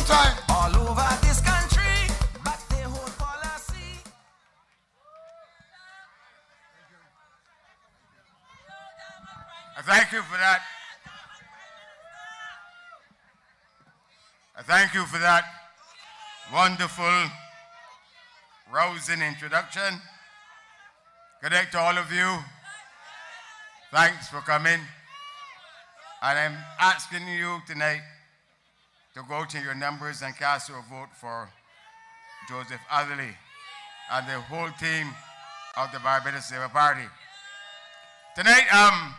One time. All over this country, but they hold policy. I thank you for that. I thank you for that wonderful, rousing introduction. Good day to all of you. Thanks for coming. And I'm asking you tonight to go to your numbers and cast your vote for Joseph Atherley and the whole team of the Barbados Labour Party. Tonight, I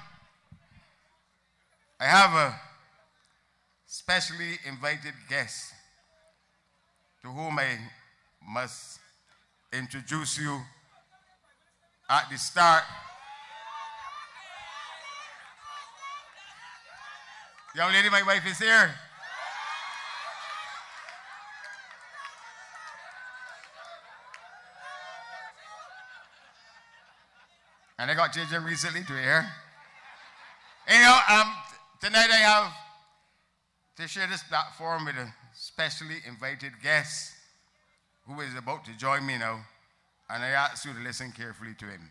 have a specially invited guest to whom I must introduce you at the start. Young lady, my wife is here. And I got children recently to hear. Anyhow, tonight I have to share this platform with a specially invited guest who is about to join me now. And I ask you to listen carefully to him.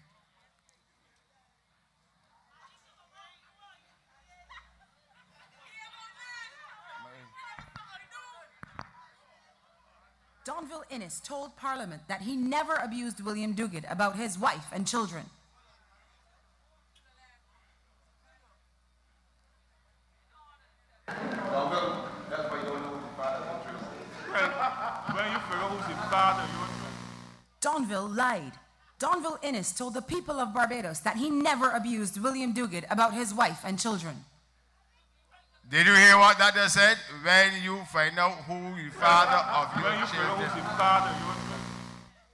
Donville Innes told Parliament that he never abused William Duguid about his wife and children. Donville, that's why you don't know who's the father of the truth. When you figure who's the father, you know. Donville lied. Donville Innes told the people of Barbados that he never abused William Duguid about his wife and children. Did you hear what that just said? When you find out who the father of your children.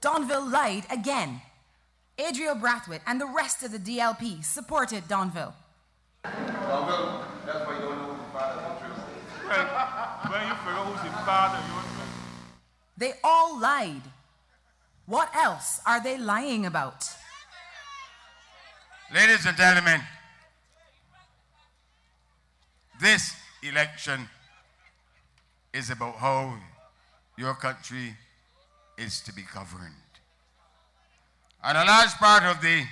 Donville lied again. Adriel Brathwaite and the rest of the DLP supported Donville. Donville, that's why you don't know who the father of the truth. When you figure who's the father, you know. They all lied. What else are they lying about? Ladies and gentlemen, this election is about how your country is to be governed. And a large part of the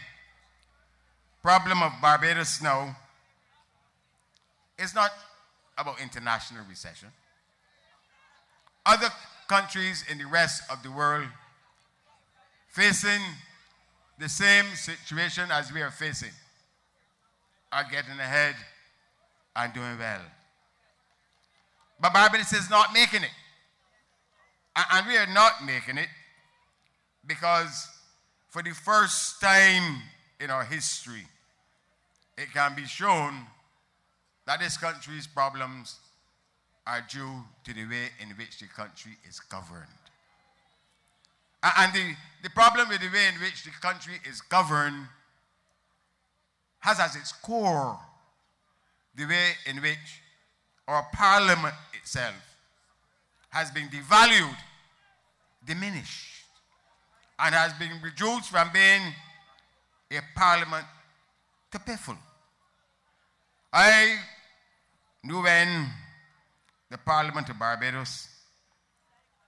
problem of Barbados now is not about international recession. Other countries in the rest of the world facing the same situation as we are facing are getting ahead and doing well. But Barbados is not making it. And we are not making it because for the first time in our history, it can be shown that this country's problems are due to the way in which the country is governed. And the problem with the way in which the country is governed has as its core the way in which our parliament itself has been devalued, diminished, and has been reduced from being a parliament to piffle. I knew when the Parliament of Barbados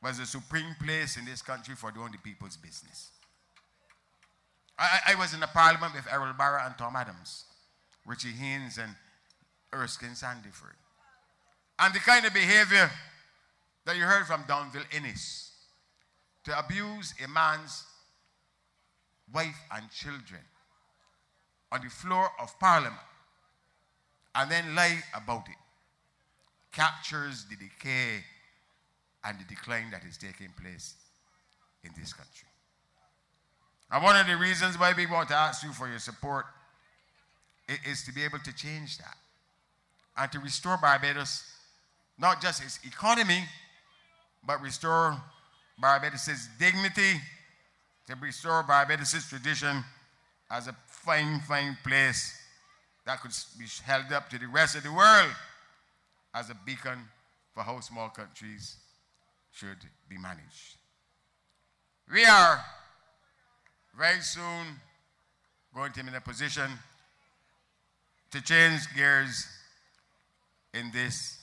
was the supreme place in this country for doing the people's business. I was in the Parliament with Errol Barra and Tom Adams, Richie Haynes and Erskine Sandiford. And the kind of behavior that you heard from Donville Innes, to abuse a man's wife and children on the floor of Parliament and then lie about it, captures the decay and the decline that is taking place in this country. And one of the reasons why we want to ask you for your support is to be able to change that and to restore Barbados, not just its economy, but restore Barbados' dignity, to restore Barbados' tradition as a fine, fine place that could be held up to the rest of the world as a beacon for how small countries should be managed. We are very soon going to be in a position to change gears in this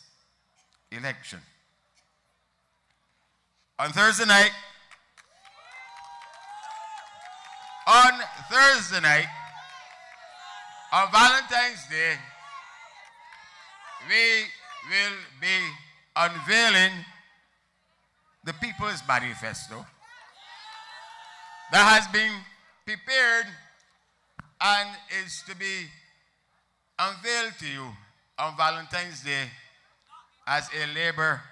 election. On Thursday night, on Valentine's Day, we will be unveiling the People's Manifesto that has been prepared and is to be unveiled to you on Valentine's Day as a labor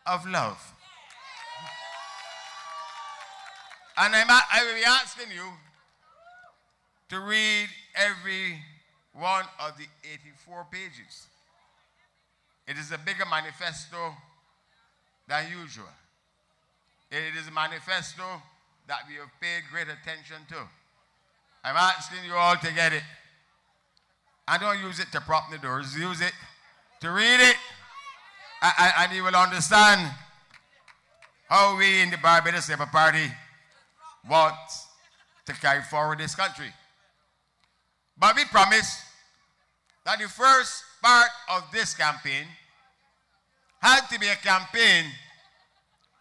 of love. And I will be asking you to read every one of the 84 pages. It is a bigger manifesto than usual. It is a manifesto that we have paid great attention to. I'm asking you all to get it. And don't use it to prop the doors. Use it to read it. And you will understand how we in the Barbados Labour Party want to carry forward this country. But we promise that the first part of this campaign had to be a campaign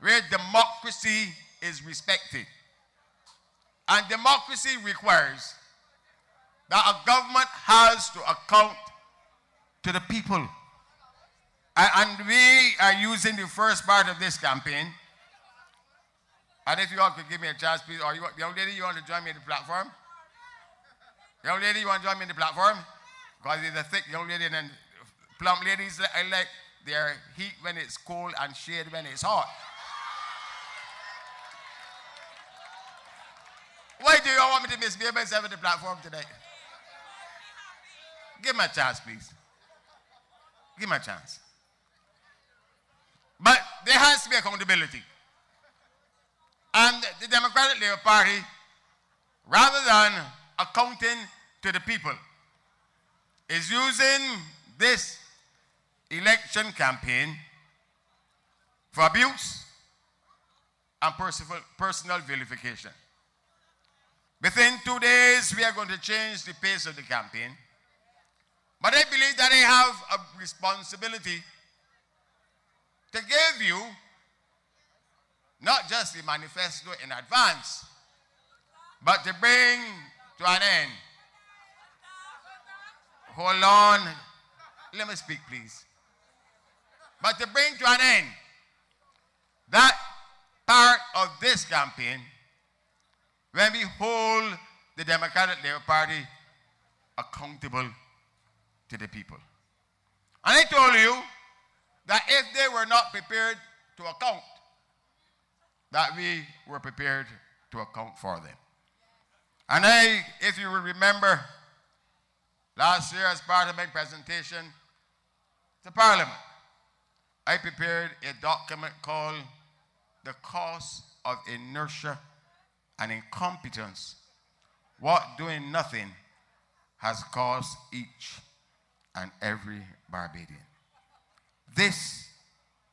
where democracy is respected. And democracy requires that a government has to account to the people. And we are using the first part of this campaign. And if you all could give me a chance, please, or young lady, you want to join me in the platform? Young lady, you want to join me in the platform? Because there's a thick young lady and then plump ladies, I like their heat when it's cold and shade when it's hot. Why do you all want me to misbehave myself in the platform tonight? Give me a chance, please. Give me a chance. But there has to be accountability. And the Democratic Labour Party, rather than accounting to the people, is using this election campaign for abuse and personal vilification. Within 2 days, we are going to change the pace of the campaign. But I believe that I have a responsibility to give you not just the manifesto in advance, but to bring to an end. Hold on. Let me speak, please. But to bring to an end that part of this campaign when we hold the Democratic Labour Party accountable to the people. And I told you that if they were not prepared to account, that we were prepared to account for them. And if you will remember, last year as part of my presentation to Parliament, I prepared a document called The Cost of Inertia and Incompetence, What Doing Nothing Has Cost Each and Every Barbadian. This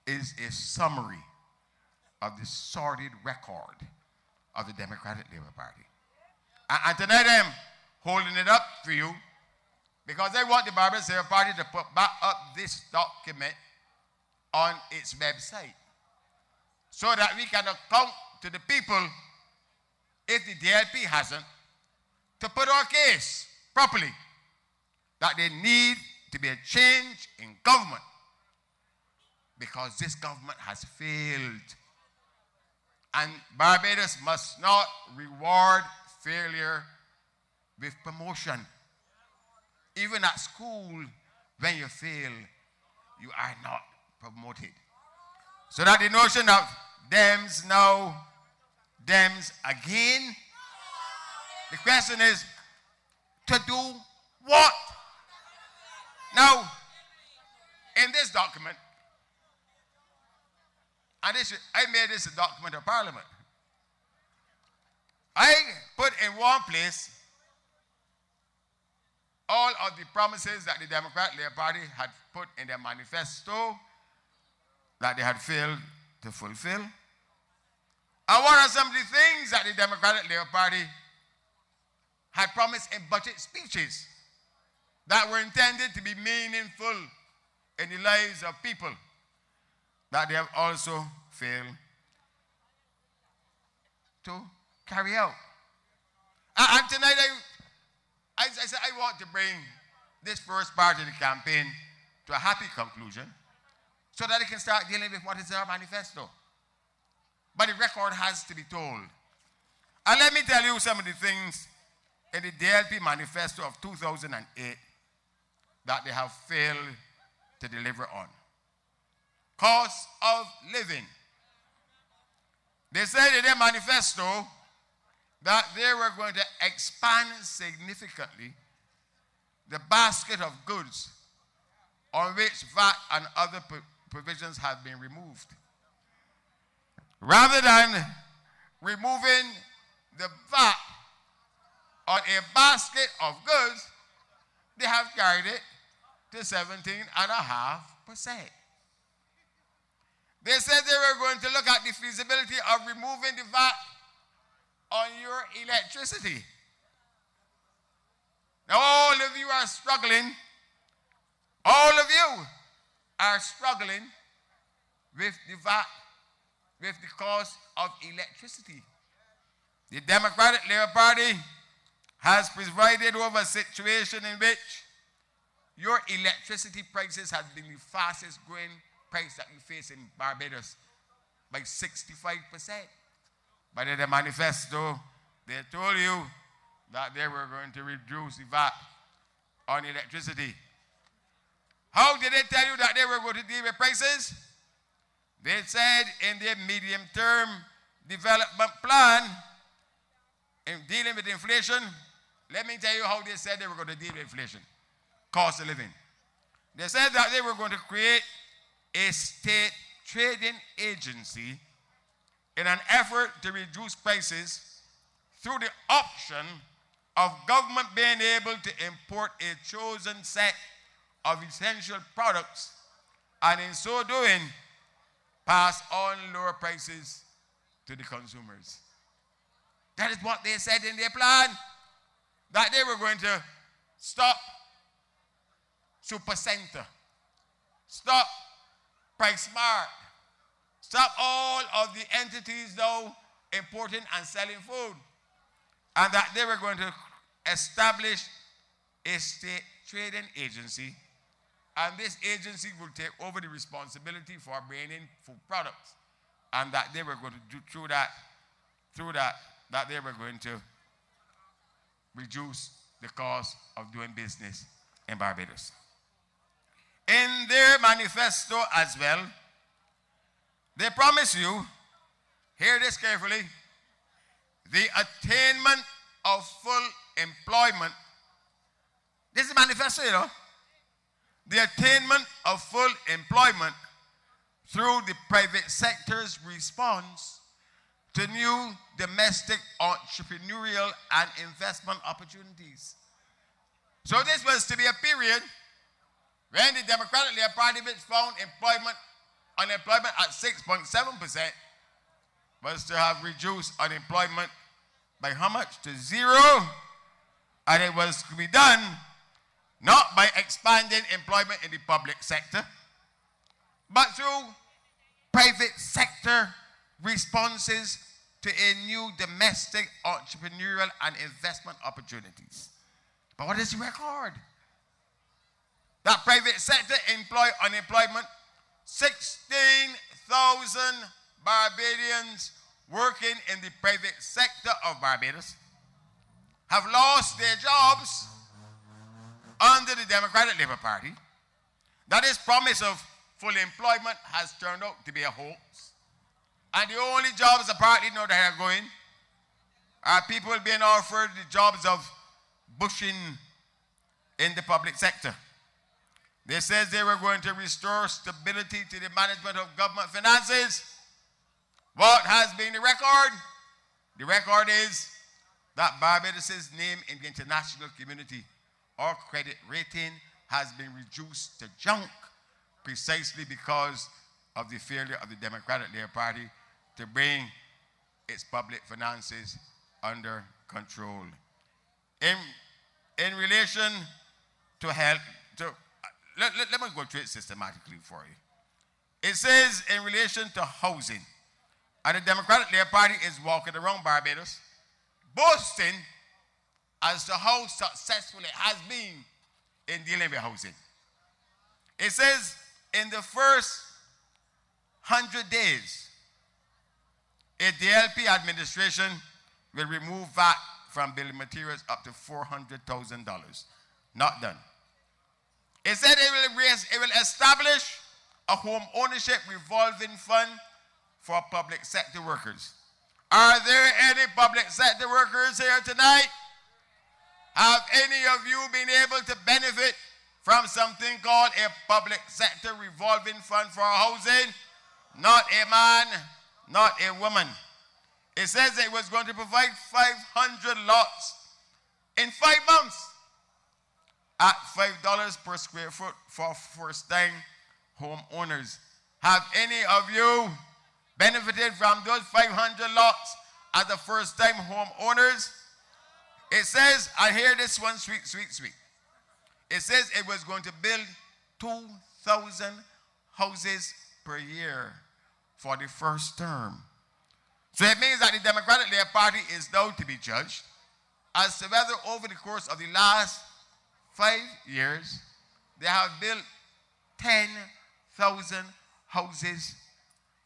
is a summary of the sordid record of the Democratic Labour Party. And tonight I am holding it up for you because I want the Barbados Labour Party to put back up this document on its website so that we can account to the people, if the DLP hasn't, to put our case properly that there need to be a change in government because this government has failed. And Barbados must not reward failure with promotion. Even at school, when you fail, you are not promoted. So that the notion of Dems now, Dems again, the question is, to do what? Now, in this document, and I made this a document of Parliament. I put in one place all of the promises that the Democratic Labour Party had put in their manifesto that they had failed to fulfill. And what are some of the things that the Democratic Labour Party had promised in budget speeches that were intended to be meaningful in the lives of people that they have also failed to carry out. And tonight, I said I want to bring this first part of the campaign to a happy conclusion so that it can start dealing with what is our manifesto. But the record has to be told. And let me tell you some of the things in the DLP manifesto of 2008 that they have failed to deliver on. Cost of living. They said in their manifesto that they were going to expand significantly the basket of goods on which VAT and other provisions have been removed. Rather than removing the VAT on a basket of goods, they have carried it to 17.5%. They said they were going to look at the feasibility of removing the VAT on your electricity. Now all of you are struggling. All of you are struggling with the VAT, with the cost of electricity. The Democratic Labour Party has presided over a situation in which your electricity prices have been the fastest growing price that you face in Barbados by 65%. But in the manifesto, they told you that they were going to reduce the VAT on electricity. How did they tell you that they were going to deal with prices? They said in their medium-term development plan, in dealing with inflation, let me tell you how they said they were going to deal with inflation. Cost of living. They said that they were going to create a state trading agency in an effort to reduce prices through the option of government being able to import a chosen set of essential products and in so doing pass on lower prices to the consumers. That is what they said in their plan, that they were going to stop Supercenter, stop Price Smart, stop all of the entities now importing and selling food, and that they were going to establish a state trading agency, and this agency will take over the responsibility for bringing food products, and that they were going to do through that they were going to reduce the cost of doing business in Barbados. In their manifesto as well, they promise you, hear this carefully, the attainment of full employment. This is a manifesto, you know. The attainment of full employment through the private sector's response to new domestic entrepreneurial and investment opportunities. So this was to be a period when the Democratic Labour Party, which found unemployment at 6.7%, was to have reduced unemployment by how much? To 0. And it was to be done not by expanding employment in the public sector, but through private sector responses to a new domestic entrepreneurial and investment opportunities. But what is the record? That private sector unemployment, 16,000 Barbadians working in the private sector of Barbados have lost their jobs under the Democratic Labour Party. That is promise of full employment has turned out to be a hoax. And the only jobs apparently now that are going are people being offered the jobs of bushing in the public sector. They said they were going to restore stability to the management of government finances. What has been the record? The record is that Barbados' name in the international community, our credit rating, has been reduced to junk precisely because of the failure of the Democratic Labour Party to bring its public finances under control. In relation to health, let me go through it systematically for you. It says in relation to housing, And the Democratic Labour Party is walking around Barbados boasting as to how successful it has been in dealing with housing. It says in the first 100 days, the LP administration will remove VAT from building materials up to $400,000. Not done. It said it will establish a home ownership revolving fund for public sector workers. Are there any public sector workers here tonight? Have any of you been able to benefit from something called a public sector revolving fund for housing? Not a man, not a woman. It says it was going to provide 500 lots in 5 months at $5 per square foot for first-time homeowners. Have any of you benefited from those 500 lots as the first-time homeowners? It says, I hear this one, sweet, sweet, sweet. It says it was going to build 2,000 houses per year for the first term. So it means that the Democratic Labour Party is now to be judged as to whether over the course of the last 5 years they have built 10,000 houses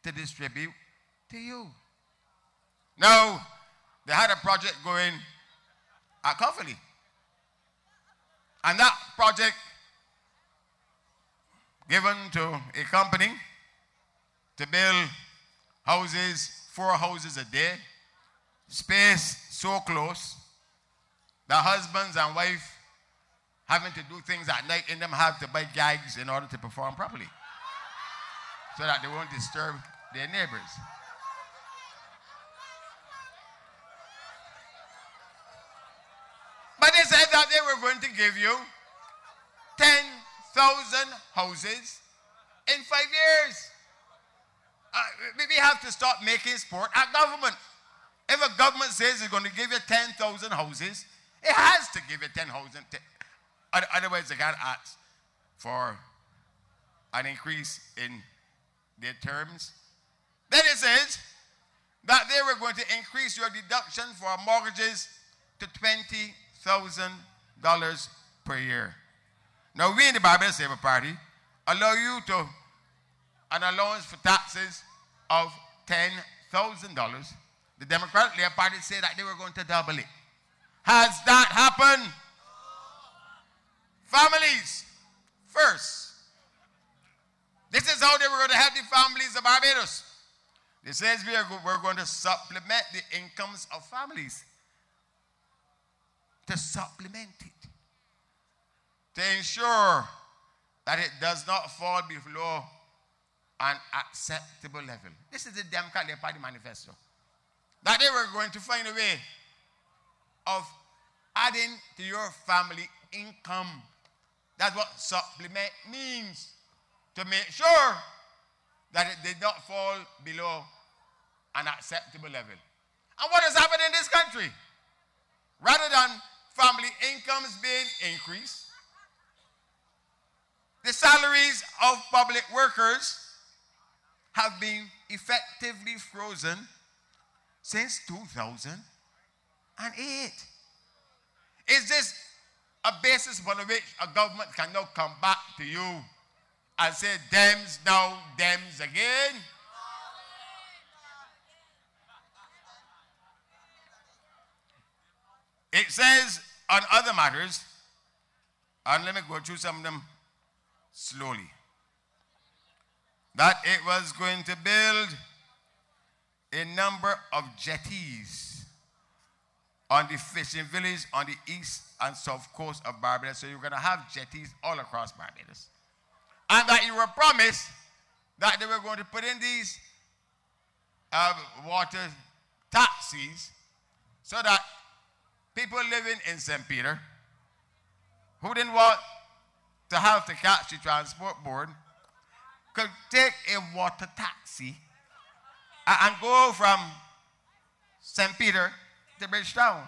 to distribute to you. Now, they had a project going at Coverley. And that project given to a company to build houses, 4 houses a day, space so close that husbands and wife having to do things at night in them have to buy gags in order to perform properly so that they won't disturb their neighbors. But they said that they were going to give you 10,000 houses in 5 years. We have to stop making sport at government. If a government says it's going to give you 10,000 houses, it has to give you 10,000. Otherwise, they can't ask for an increase in their terms. Then it says that they were going to increase your deduction for mortgages to $20,000 per year. Now, we in the Barbados Labour Party allow you to an allowance for taxes of $10,000. The Democratic Labour Party said that they were going to double it. Has that happened? Families first. This is how they were going to help the families of Barbados. It says we're going to supplement the incomes of families. To supplement it. To ensure that it does not fall below an acceptable level. This is the Democratic Labour Party manifesto. That they were going to find a way of adding to your family income. That's what supplement means. To make sure that it did not fall below an acceptable level. And what has happened in this country? Rather than family incomes being increased, the salaries of public workers have been effectively frozen since 2008. Is this a basis upon which a government can now come back to you and say, Dems now, Dems again? It says on other matters, and let me go through some of them slowly, that it was going to build a number of jetties on the fishing village on the east and south coast of Barbados. So you're going to have jetties all across Barbados. And that you were promised that they were going to put in these water taxis so that people living in St. Peter who didn't want to have to catch the transport board could take a water taxi and go from St. Peter to Bridgetown.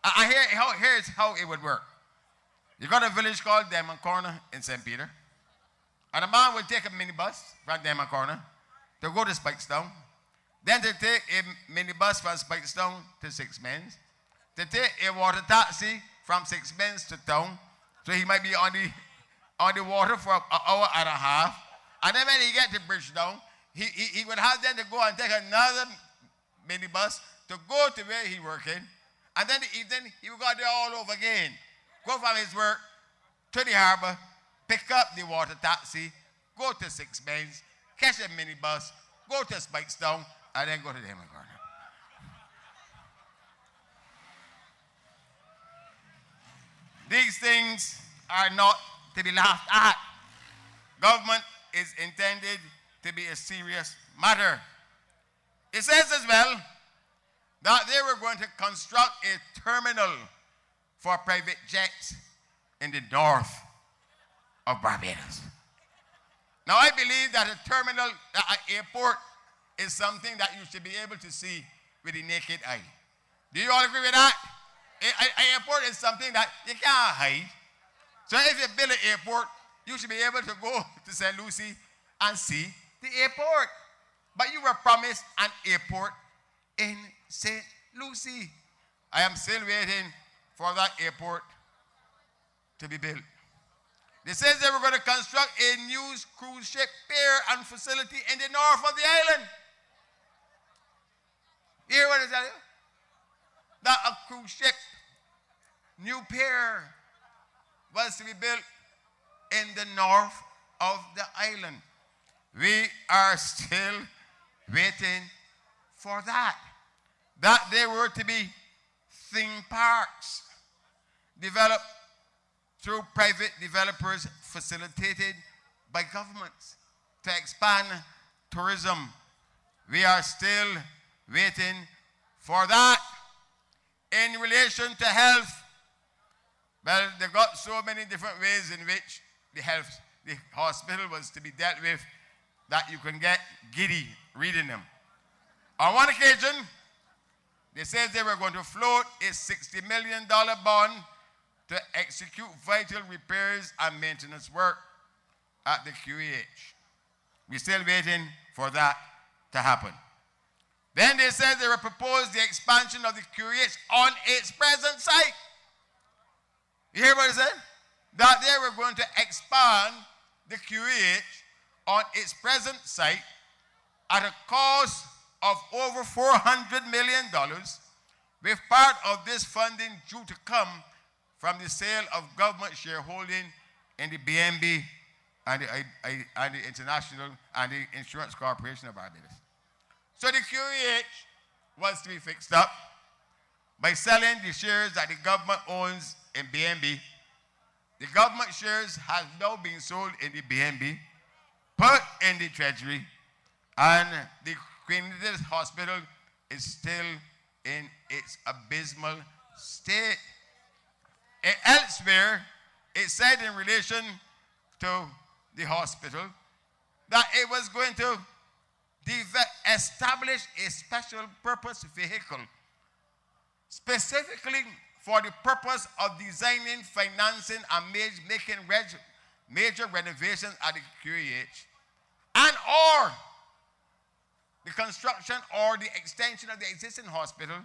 And here's how it would work. You got a village called Diamond Corner in St. Peter. And a man would take a minibus from Diamond Corner to go to Spikestown. Then to take a minibus from Spikestown to Six Mens. To take a water taxi from Six Mens to town. So he might be on the water for an hour and a half. And then when he get to Bridgetown, he would have then to go and take another minibus to go to where he working. And then the evening, he would go there all over again. Go from his work to the harbor, pick up the water taxi, go to Six Mens, catch a minibus, go to Spikestown, and then go to the Hemel Corner. These things are not to be laughed at. Government is intended to be a serious matter. It says as well that they were going to construct a terminal for private jets in the north of Barbados. Now, I believe that a terminal, an airport, is something that you should be able to see with the naked eye. Do you all agree with that? An airport is something that you can't hide. So if you build an airport, you should be able to go to St. Lucie and see the airport. But you were promised an airport in St. Lucie. I am still waiting for that airport to be built. They said they were going to construct a new cruise ship pier and facility in the north of the island. You hear what I tell you? That a cruise ship, new pier, was to be built in the north of the island. We are still waiting for that. That there were to be theme parks developed through private developers facilitated by governments to expand tourism. We are still waiting for that. In relation to health, well, they've got so many different ways in which the hospital was to be dealt with that you can get giddy reading them. On one occasion, they said they were going to float a $60 million bond to execute vital repairs and maintenance work at the QEH. We're still waiting for that to happen. Then they said they would propose the expansion of the QEH on its present site. You hear what they said? That they were going to expand the QEH on its present site at a cost of over $400 million, with part of this funding due to come from the sale of government shareholding in the BNB and the International and the Insurance Corporation of Barbados. So the QEH was to be fixed up by selling the shares that the government owns in BNB. The government shares have now been sold in the BNB, put in the Treasury, and the Queen Elizabeth Hospital is still in its abysmal state. And elsewhere, it said in relation to the hospital that it was going to establish a special purpose vehicle specifically for the purpose of designing, financing, and making major renovations at the QEH, and or the construction or the extension of the existing hospital,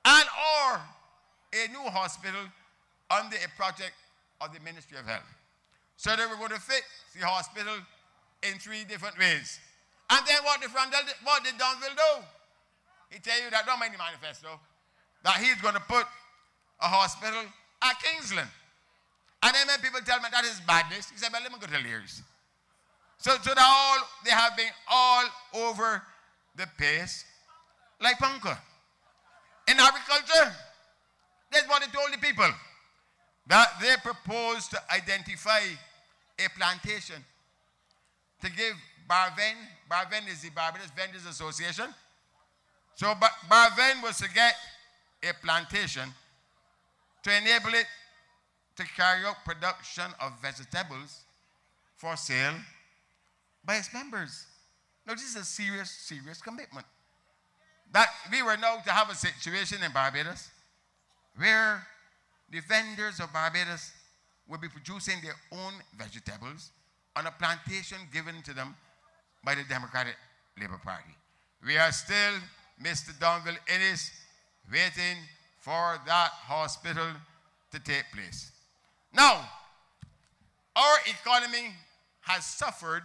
and or a new hospital under a project of the Ministry of Health. So they were going to fix the hospital in 3 different ways. And then what did Donville do? He tell you that, don't mind the manifesto, that he's going to put a hospital at Kingsland. And then when people tell me that is badness, he said, well, let me go to Lears. So they have been all over the place like punker. In agriculture, that's what they told the people, that they proposed to identify a plantation to give Barven is the Barbados Vendors Association. So Barven was to get a plantation to enable it to carry out production of vegetables for sale by its members. Now, this is a serious, serious commitment. That we were now to have a situation in Barbados where the vendors of Barbados will be producing their own vegetables on a plantation given to them by the Democratic Labour Party. we are still, Mr. Donville Innes, waiting for that hospital to take place. Now, our economy has suffered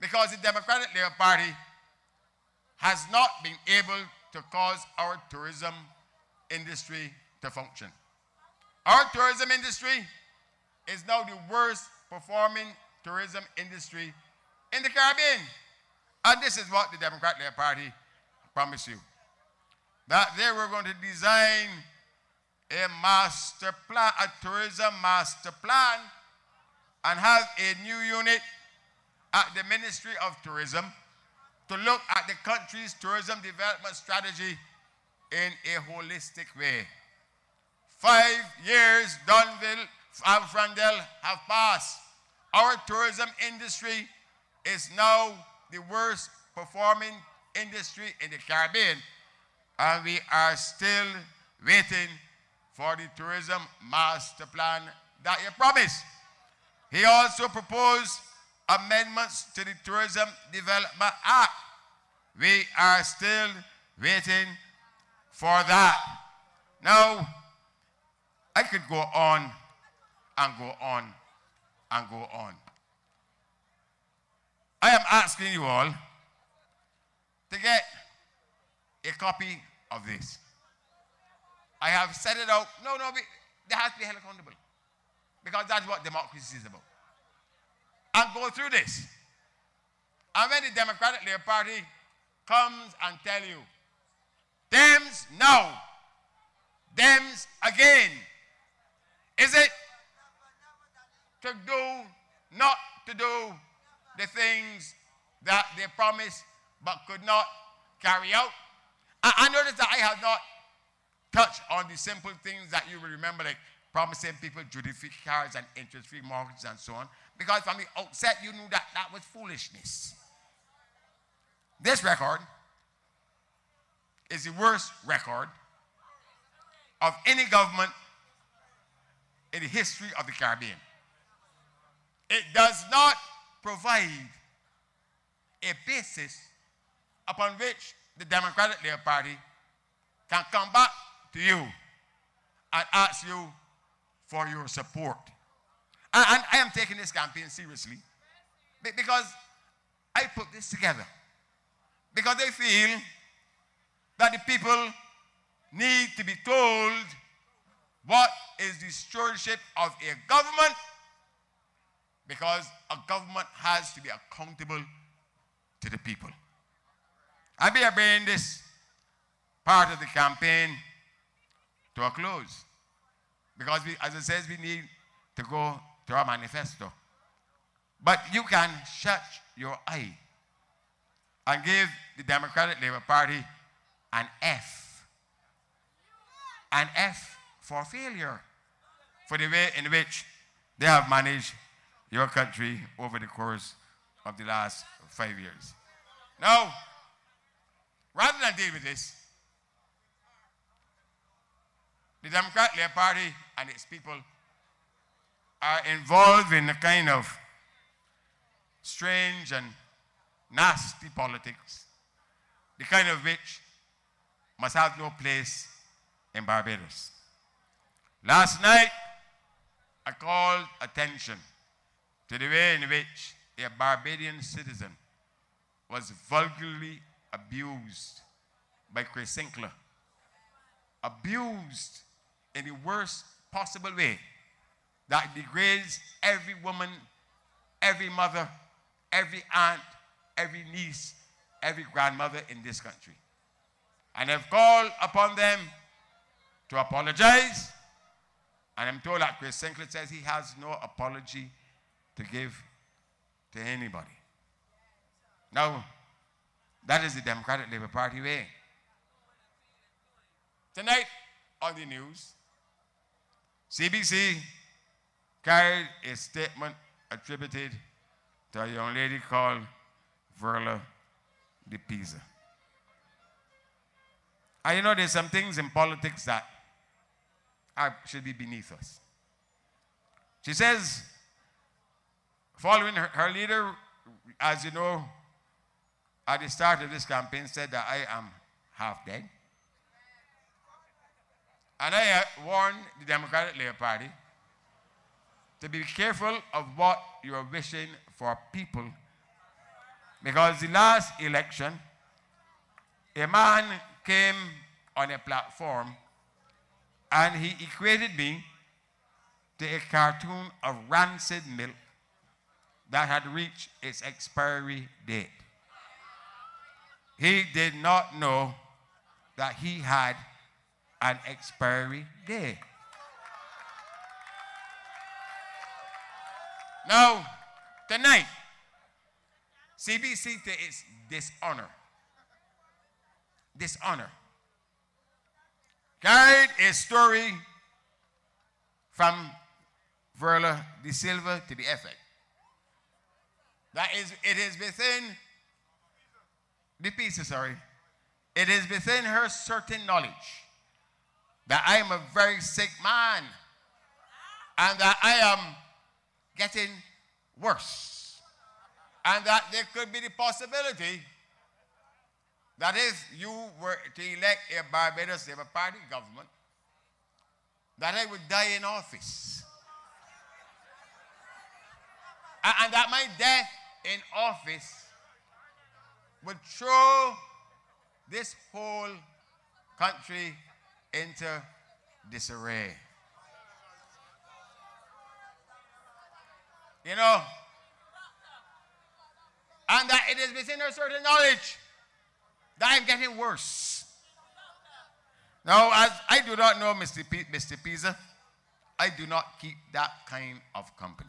because the Democratic Labour Party has not been able to cause our tourism industry to function. Our tourism industry is now the worst performing tourism industry in the Caribbean. And this is what the Democratic Labour Party promised you. That they were going to design a master plan, a tourism master plan, and have a new unit at the Ministry of Tourism to look at the country's tourism development strategy in a holistic way. 5 years, Donville and Frandel have passed. Our tourism industry is now the worst performing industry in the Caribbean, and we are still waiting for the tourism master plan that he promised. He also proposed amendments to the Tourism Development Act. We are still waiting for that. Now, I could go on and go on and go on. I am asking you all to get a copy of this. I have set it out. No, they have to be held accountable, because that's what democracy is about. And go through this. And when the Democratic Labour Party comes and tell you, Dems now, Dems again, is it to do, not to do the things that they promised but could not carry out? I notice that I have not touched on the simple things that you will remember, like promising people duty-free cards and interest-free mortgages and so on, because from the outset you knew that that was foolishness. This record is the worst record of any government in the history of the Caribbean. It does not provide a basis upon which the Democratic Labour Party can come back to you and ask you for your support. And I am taking this campaign seriously because I put this together because I feel that the people need to be told what is the stewardship of a government, because a government has to be accountable to the people. I be bringing this part of the campaign to a close, because we, as it says, we need to go to our manifesto. But you can shut your eye and give the Democratic Labour Party an F. An F for failure for the way in which they have managed your country over the course of the last 5 years. Now, rather than deal with this, the Democratic Labour Party and its people are involved in a kind of strange and nasty politics, the kind of which must have no place in Barbados. Last night, I called attention to the way in which a Barbadian citizen was vulgarly abused by Chris Sinclair. Abused in the worst possible way that degrades every woman, every mother, every aunt, every niece, every grandmother in this country. And I've called upon them to apologize, and I'm told that Chris Sinclair says he has no apology to give to anybody. Now, that is the Democratic Labour Party way. Tonight on the news, CBC carried a statement attributed to a young lady called Verla de Pisa. And you know, there's some things in politics that should be beneath us. She says, following her leader, as you know, at the start of this campaign said that I am half dead. And I warned the Democratic Labour Party to be careful of what you are wishing for people, because the last election, a man came on a platform and he equated me to a cartoon of rancid milk that had reached its expiry date. He did not know that he had an expiry date. Now, tonight, CBC to its dishonor, carried a story from Verla de Silva to the effect that it is within the pieces, it is within her certain knowledge that I am a very sick man and that I am getting worse, and that there could be the possibility that if you were to elect a Barbados Labour Party government, that I would die in office. And that my death in office would throw this whole country into disarray. You know, and that it is within a certain knowledge that I'm getting worse. Now, as I do not know Mr. Pisa, I do not keep that kind of company.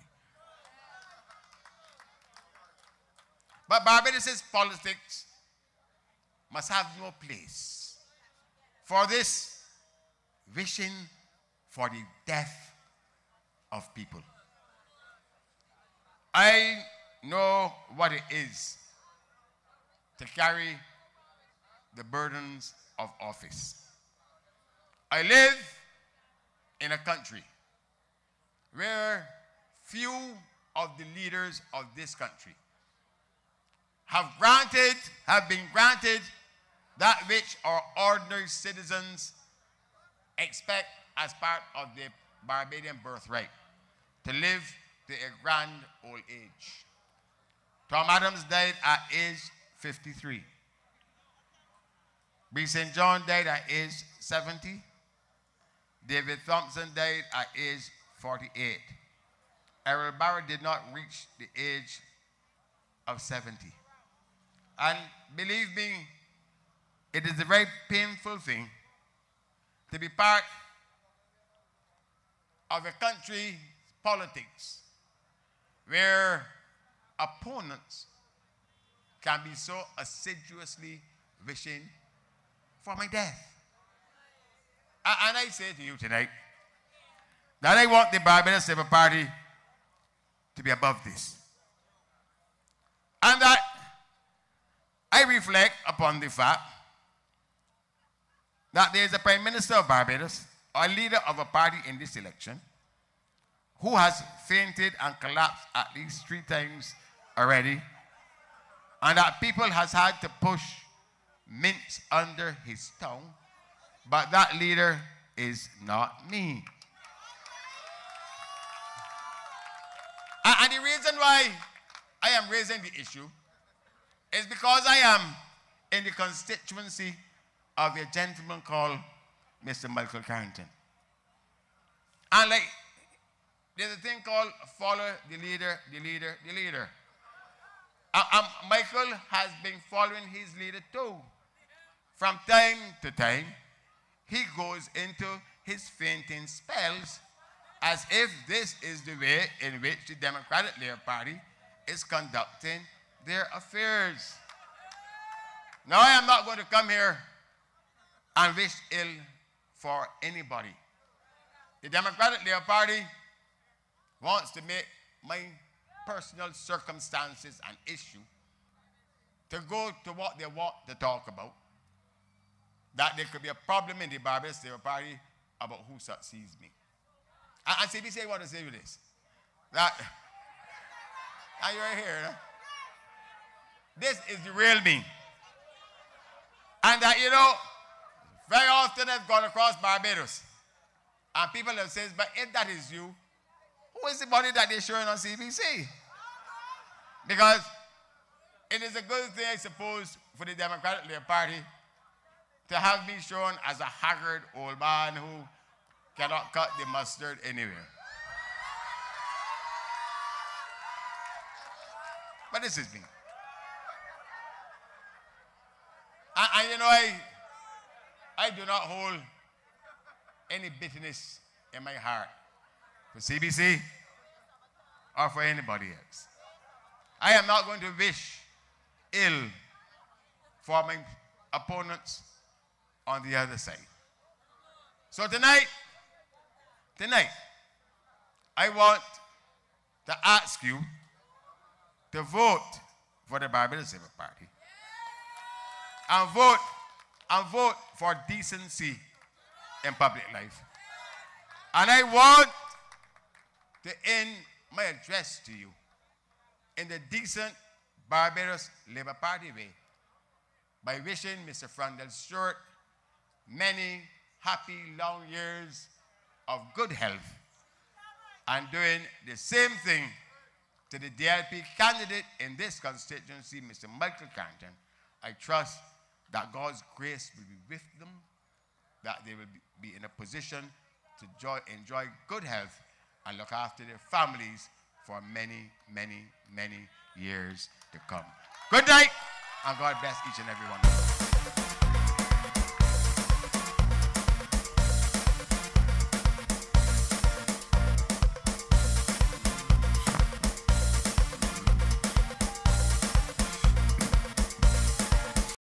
But Barbados' politics must have no place for this wishing for the death of people. I know what it is to carry the burdens of office. I live in a country where few of the leaders of this country have been granted that which our ordinary citizens expect as part of their Barbadian birthright, to live to a grand old age. Tom Adams died at age 53. B. St. John died at age 70. David Thompson died at age 48. Errol Barrett did not reach the age of 70. And believe me, it is a very painful thing to be part of a country's politics where opponents can be so assiduously wishing for my death. And I say to you tonight that I want the Barbados Labour Party to be above this. And that I reflect upon the fact that there is a Prime Minister of Barbados, or leader of a party in this election, who has fainted and collapsed at least 3 times already, and that people has had to push mints under his tongue, but that leader is not me. And the reason why I am raising the issue is because I am in the constituency of a gentleman called Mr. Michael Carrington. And like, there's a thing called follow the leader, the leader, the leader. Michael has been following his leader too. From time to time, he goes into his fainting spells as if this is the way in which the Democratic Labour Party is conducting their affairs. Now, I am not going to come here and wish ill for anybody. The Democratic Labour Party wants to make my personal circumstances an issue to go to what they want to talk about. That there could be a problem in the Barbados Labour Party about who succeeds me. And CBC, I want to say you this. That, and you're here, huh? This is the real me. And that, you know, very often I've gone across Barbados. And people have said, but if that is you, who is the body that they're showing on CBC? Because it is a good thing, I suppose, for the Democratic Labour Party to have me shown as a haggard old man who cannot cut the mustard anywhere. But this is me. And you know, I do not hold any bitterness in my heart for CBC or for anybody else. I am not going to wish ill for my opponents on the other side. So tonight, I want to ask you to vote for the Barbados Labour Party. And vote for decency in public life. And I want to end my address to you in the decent Barbados Labour Party way by wishing Mr. Frandel Stewart many happy long years of good health and doing the same thing to the DLP candidate in this constituency, Mr. Michael Carrington. I trust that God's grace will be with them, that they will be in a position to enjoy good health and look after their families for many, many, many years to come. Good night, and God bless each and every one of you.